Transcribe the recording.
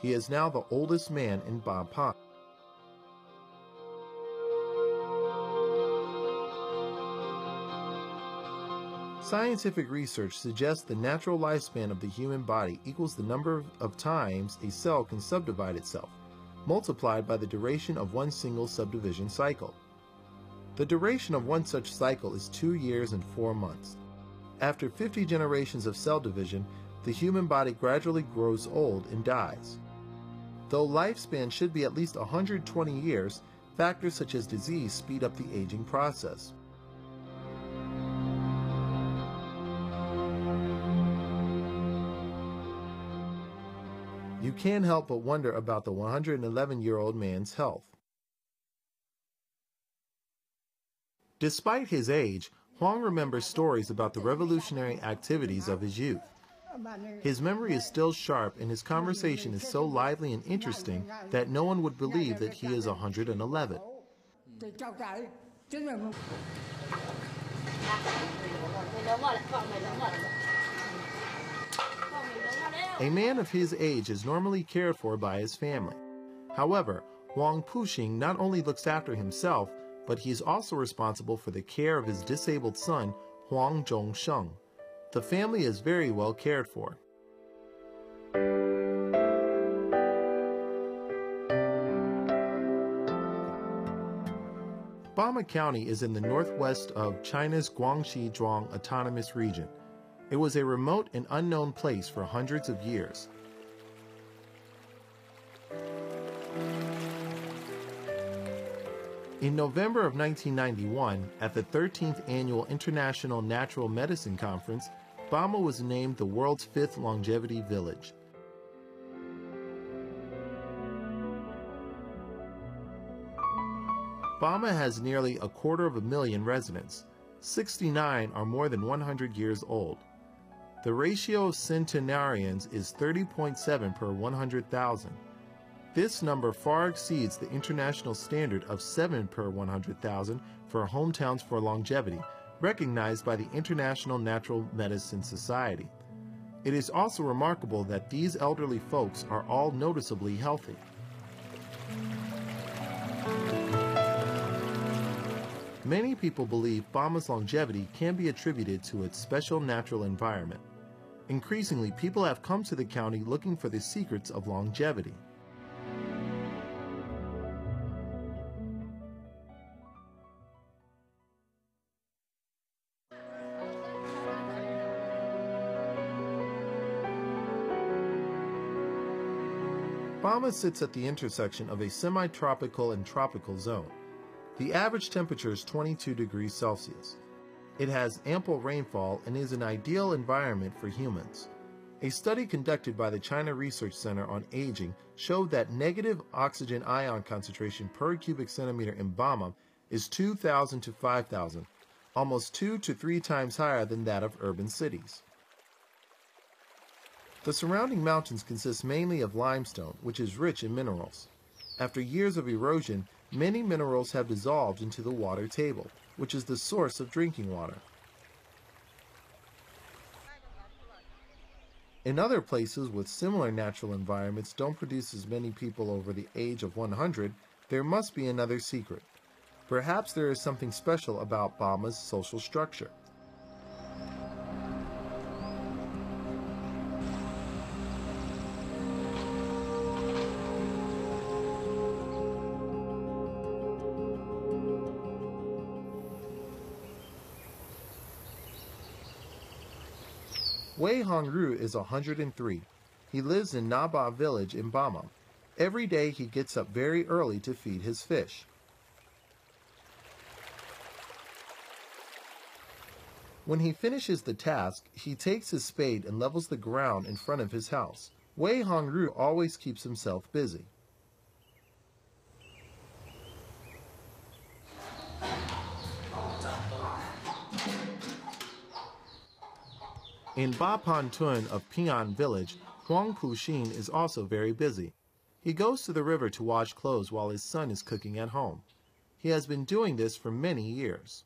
He is now the oldest man in Ba Pan. Scientific research suggests the natural lifespan of the human body equals the number of times a cell can subdivide itself, multiplied by the duration of one single subdivision cycle. The duration of one such cycle is 2 years and 4 months. After 50 generations of cell division, the human body gradually grows old and dies. Though lifespan should be at least 120 years, factors such as disease speed up the aging process. You can't help but wonder about the 111-year-old man's health. Despite his age, Huang remembers stories about the revolutionary activities of his youth. His memory is still sharp and his conversation is so lively and interesting that no one would believe that he is 111. A man of his age is normally cared for by his family. However, Huang Puxing not only looks after himself, but he is also responsible for the care of his disabled son, Huang Zhongsheng. The family is very well cared for. Bama County is in the northwest of China's Guangxi Zhuang Autonomous Region. It was a remote and unknown place for hundreds of years. In November of 1991, at the 13th Annual International Natural Medicine Conference, Bama was named the world's 5th longevity village. Bama has nearly 250,000 residents. 69 are more than 100 years old. The ratio of centenarians is 30.7 per 100,000. This number far exceeds the international standard of 7 per 100,000 for hometowns for longevity, recognized by the International Natural Medicine Society. It is also remarkable that these elderly folks are all noticeably healthy. Many people believe Bama's longevity can be attributed to its special natural environment. Increasingly, people have come to the county looking for the secrets of longevity. Bama sits at the intersection of a semi-tropical and tropical zone. The average temperature is 22 degrees Celsius. It has ample rainfall and is an ideal environment for humans. A study conducted by the China Research Center on Aging showed that negative oxygen ion concentration per cubic centimeter in Bama is 2,000 to 5,000, almost 2 to 3 times higher than that of urban cities. The surrounding mountains consist mainly of limestone, which is rich in minerals. After years of erosion, many minerals have dissolved into the water table, which is the source of drinking water. In other places with similar natural environments don't produce as many people over the age of 100, there must be another secret. Perhaps there is something special about Bama's social structure. Wei Hongru is 103. He lives in Naba village in Bama. Every day he gets up very early to feed his fish. When he finishes the task, he takes his spade and levels the ground in front of his house. Wei Hongru always keeps himself busy. In Ba Pan Tun of Ping'an village, Huang Puxing is also very busy. He goes to the river to wash clothes while his son is cooking at home. He has been doing this for many years.